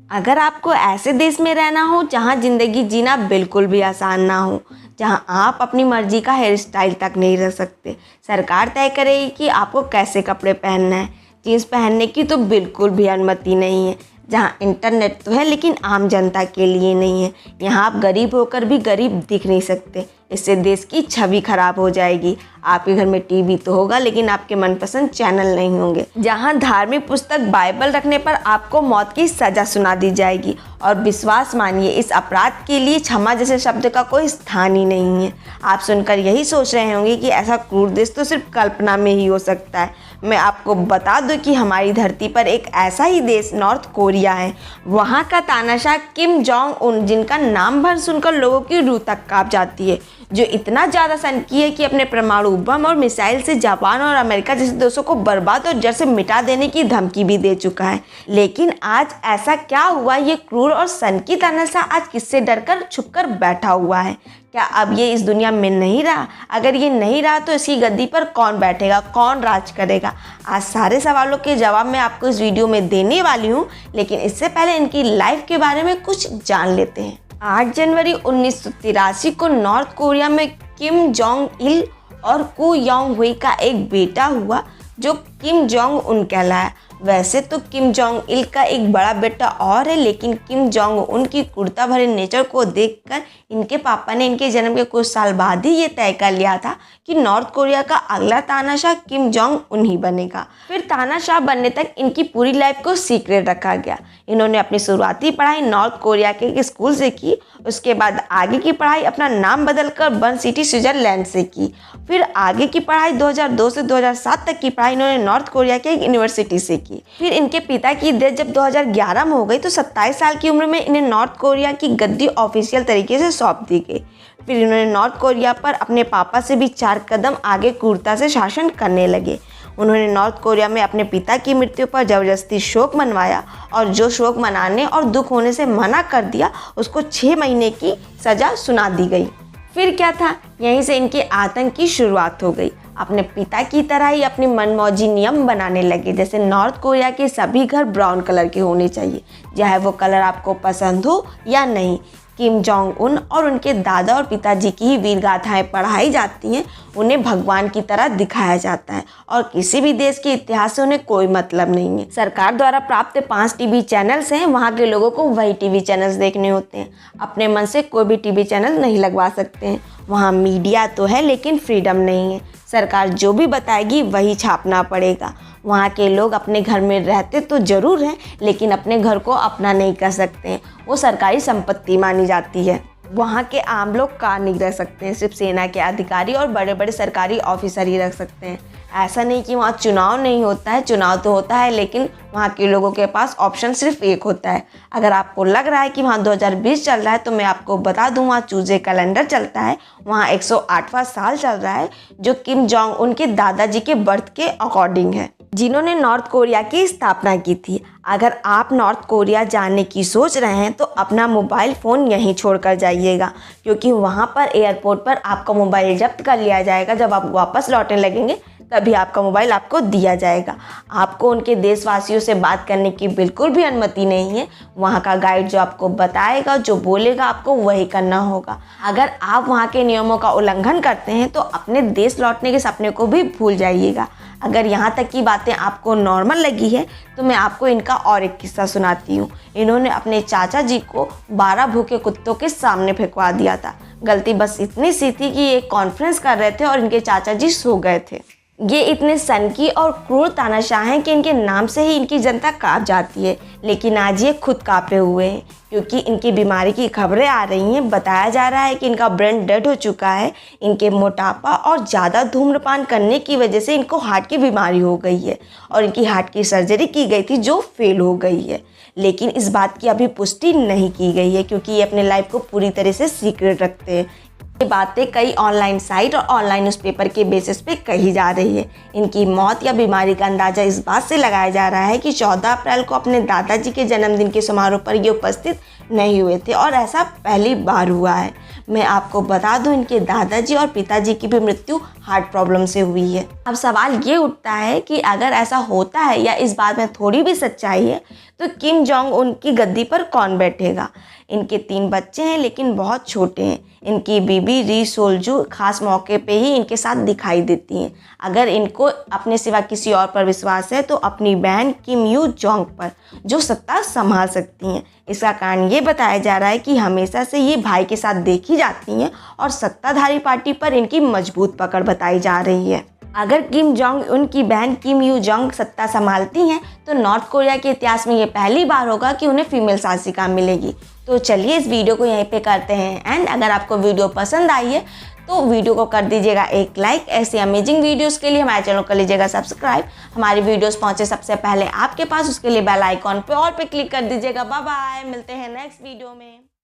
अगर आपको ऐसे देश में रहना हो जहां ज़िंदगी जीना बिल्कुल भी आसान ना हो, जहां आप अपनी मर्जी का हेयर स्टाइल तक नहीं रख सकते, सरकार तय करेगी कि आपको कैसे कपड़े पहनना है, जीन्स पहनने की तो बिल्कुल भी अनुमति नहीं है, जहां इंटरनेट तो है लेकिन आम जनता के लिए नहीं है, यहाँ आप गरीब होकर भी गरीब दिख नहीं सकते। इससे देश की छवि खराब हो जाएगी। आपके घर में टीवी तो होगा लेकिन आपके मनपसंद चैनल नहीं होंगे। जहां धार्मिक पुस्तक बाइबल रखने पर आपको मौत की सज़ा सुना दी जाएगी। और विश्वास मानिए, इस अपराध के लिए क्षमा जैसे शब्द का कोई स्थान ही नहीं है। आप सुनकर यही सोच रहे होंगे कि ऐसा क्रूर देश तो सिर्फ कल्पना में ही हो सकता है। मैं आपको बता दूं कि हमारी धरती पर एक ऐसा ही देश नॉर्थ कोरिया है। वहाँ का तानाशाह किम जोंग उन, जिनका नाम भर सुनकर लोगों की रूह तक कांप जाती है, जो इतना ज़्यादा सनकी है कि अपने परमाणु बम और मिसाइल से जापान और अमेरिका जैसे देशों को बर्बाद और जड़ से मिटा देने की धमकी भी दे चुका है। लेकिन आज ऐसा क्या हुआ? ये क्रूर और सनकी तानाशाह आज किससे डरकर छुपकर बैठा हुआ है? क्या अब ये इस दुनिया में नहीं रहा? अगर ये नहीं रहा तो इसकी गद्दी पर कौन बैठेगा, कौन राज करेगा? आज सारे सवालों के जवाब मैं आपको इस वीडियो में देने वाली हूँ, लेकिन इससे पहले इनकी लाइफ के बारे में कुछ जान लेते हैं। 8 जनवरी 1983 को नॉर्थ कोरिया में किम जोंग इल और कू योंग हुई का एक बेटा हुआ जो किम जोंग उन कहलाया। वैसे तो किम जोंग इल का एक बड़ा बेटा और है, लेकिन किम जोंग उन की क्रूरता भरे नेचर को देखकर इनके पापा ने इनके जन्म के कुछ साल बाद ही ये तय कर लिया था कि नॉर्थ कोरिया का अगला तानाशाह किम जोंग उन ही बनेगा। फिर तानाशाह बनने तक इनकी पूरी लाइफ को सीक्रेट रखा गया। इन्होंने अपनी शुरुआती पढ़ाई नॉर्थ कोरिया के एक स्कूल से की। उसके बाद आगे की पढ़ाई अपना नाम बदलकर बर्न सिटी स्विट्जरलैंड से की। फिर आगे की पढ़ाई 2002 से 2007 तक की पढ़ाई इन्होंने नॉर्थ कोरिया के एक यूनिवर्सिटी से की। फिर इनके पिता की डेथ जब 2011 में हो गई तो 27 साल की उम्र में इन्हें नॉर्थ कोरिया की गद्दी ऑफिशियल तरीके से सौंप दी गई। फिर इन्होंने नॉर्थ कोरिया पर अपने पापा से भी 4 कदम आगे क्रूरता से शासन करने लगे। उन्होंने नॉर्थ कोरिया में अपने पिता की मृत्यु पर जबरदस्ती शोक मनवाया और जो शोक मनाने और दुख होने से मना कर दिया उसको 6 महीने की सज़ा सुना दी गई। फिर क्या था? यहीं से इनके आतंक की शुरुआत हो गई। अपने पिता की तरह ही अपनी मनमौजी नियम बनाने लगे, जैसे नॉर्थ कोरिया के सभी घर ब्राउन कलर के होने चाहिए, चाहे वो कलर आपको पसंद हो या नहीं। किम जोंग उन और उनके दादा और पिताजी की ही वीर गाथाएँ पढ़ाई जाती हैं, उन्हें भगवान की तरह दिखाया जाता है और किसी भी देश के इतिहास से उन्हें कोई मतलब नहीं है। सरकार द्वारा प्राप्त 5 टीवी चैनल्स हैं, वहाँ के लोगों को वही टीवी चैनल्स देखने होते हैं। अपने मन से कोई भी टीवी चैनल नहीं लगवा सकते हैं। वहाँ मीडिया तो है लेकिन फ्रीडम नहीं है। सरकार जो भी बताएगी वही छापना पड़ेगा। वहाँ के लोग अपने घर में रहते तो ज़रूर हैं लेकिन अपने घर को अपना नहीं कर सकते हैं, वो सरकारी संपत्ति मानी जाती है। वहाँ के आम लोग कार नहीं रख सकते हैं, सिर्फ सेना के अधिकारी और बड़े बड़े सरकारी ऑफिसर ही रख सकते हैं। ऐसा नहीं कि वहाँ चुनाव नहीं होता है, चुनाव तो होता है लेकिन वहाँ के लोगों के पास ऑप्शन सिर्फ एक होता है। अगर आपको लग रहा है कि वहाँ 2020 चल रहा है तो मैं आपको बता दूँ, वहाँ चूजे कैलेंडर चलता है। वहाँ 108वां साल चल रहा है जो किम जोंग उनके दादाजी के बर्थ के अकॉर्डिंग है, जिन्होंने नॉर्थ कोरिया की स्थापना की थी। अगर आप नॉर्थ कोरिया जाने की सोच रहे हैं तो अपना मोबाइल फ़ोन यहीं छोड़कर जाइएगा, क्योंकि वहाँ पर एयरपोर्ट पर आपका मोबाइल जब्त कर लिया जाएगा। जब आप वापस लौटने लगेंगे तभी आपका मोबाइल आपको दिया जाएगा। आपको उनके देशवासियों से बात करने की बिल्कुल भी अनुमति नहीं है। वहाँ का गाइड जो आपको बताएगा, जो बोलेगा, आपको वही करना होगा। अगर आप वहाँ के नियमों का उल्लंघन करते हैं तो अपने देश लौटने के सपने को भी भूल जाइएगा। अगर यहाँ तक की बातें आपको नॉर्मल लगी है तो मैं आपको इनका और एक किस्सा सुनाती हूँ। इन्होंने अपने चाचा जी को 12 भूखे कुत्तों के सामने फेंकवा दिया था। गलती बस इतनी सी थी कि ये कॉन्फ्रेंस कर रहे थे और इनके चाचा जी सो गए थे। ये इतने सनकी और क्रूर तानाशाह हैं कि इनके नाम से ही इनकी जनता कांप जाती है, लेकिन आज ये खुद कांपे हुए हैं क्योंकि इनकी बीमारी की खबरें आ रही हैं। बताया जा रहा है कि इनका ब्रेन डेड हो चुका है। इनके मोटापा और ज़्यादा धूम्रपान करने की वजह से इनको हार्ट की बीमारी हो गई है और इनकी हार्ट की सर्जरी की गई थी जो फेल हो गई है। लेकिन इस बात की अभी पुष्टि नहीं की गई है क्योंकि ये अपने लाइफ को पूरी तरह से सीक्रेट रखते हैं। ये बातें कई ऑनलाइन साइट और ऑनलाइन न्यूज़पेपर के बेसिस पे कही जा रही है। इनकी मौत या बीमारी का अंदाज़ा इस बात से लगाया जा रहा है कि 14 अप्रैल को अपने दादाजी के जन्मदिन के समारोह पर ये उपस्थित नहीं हुए थे और ऐसा पहली बार हुआ है। मैं आपको बता दूं, इनके दादाजी और पिताजी की भी मृत्यु हार्ट प्रॉब्लम से हुई है। अब सवाल ये उठता है कि अगर ऐसा होता है या इस बात में थोड़ी भी सच्चाई है तो किम जोंग उन की गद्दी पर कौन बैठेगा। इनके 3 बच्चे हैं लेकिन बहुत छोटे हैं। इनकी बीबी री सोल्जू खास मौके पे ही इनके साथ दिखाई देती हैं। अगर इनको अपने सिवा किसी और पर विश्वास है तो अपनी बहन किम यू जोंग पर, जो सत्ता संभाल सकती हैं। इसका कारण ये बताया जा रहा है कि हमेशा से ये भाई के साथ देखी जाती हैं और सत्ताधारी पार्टी पर इनकी मजबूत पकड़ बताई जा रही है। अगर किम जोंग उनकी बहन किम यू जोंग सत्ता संभालती हैं तो नॉर्थ कोरिया के इतिहास में ये पहली बार होगा कि उन्हें फीमेल शासिका मिलेगी। तो चलिए इस वीडियो को यहीं पे करते हैं एंड अगर आपको वीडियो पसंद आई है तो वीडियो को कर दीजिएगा एक लाइक। ऐसे अमेजिंग वीडियोस के लिए हमारे चैनल को लीजिएगा सब्सक्राइब। हमारी वीडियोस पहुंचे सबसे पहले आपके पास, उसके लिए बेल आइकॉन पे ऑल पे क्लिक कर दीजिएगा। बाय बाय, मिलते हैं नेक्स्ट वीडियो में।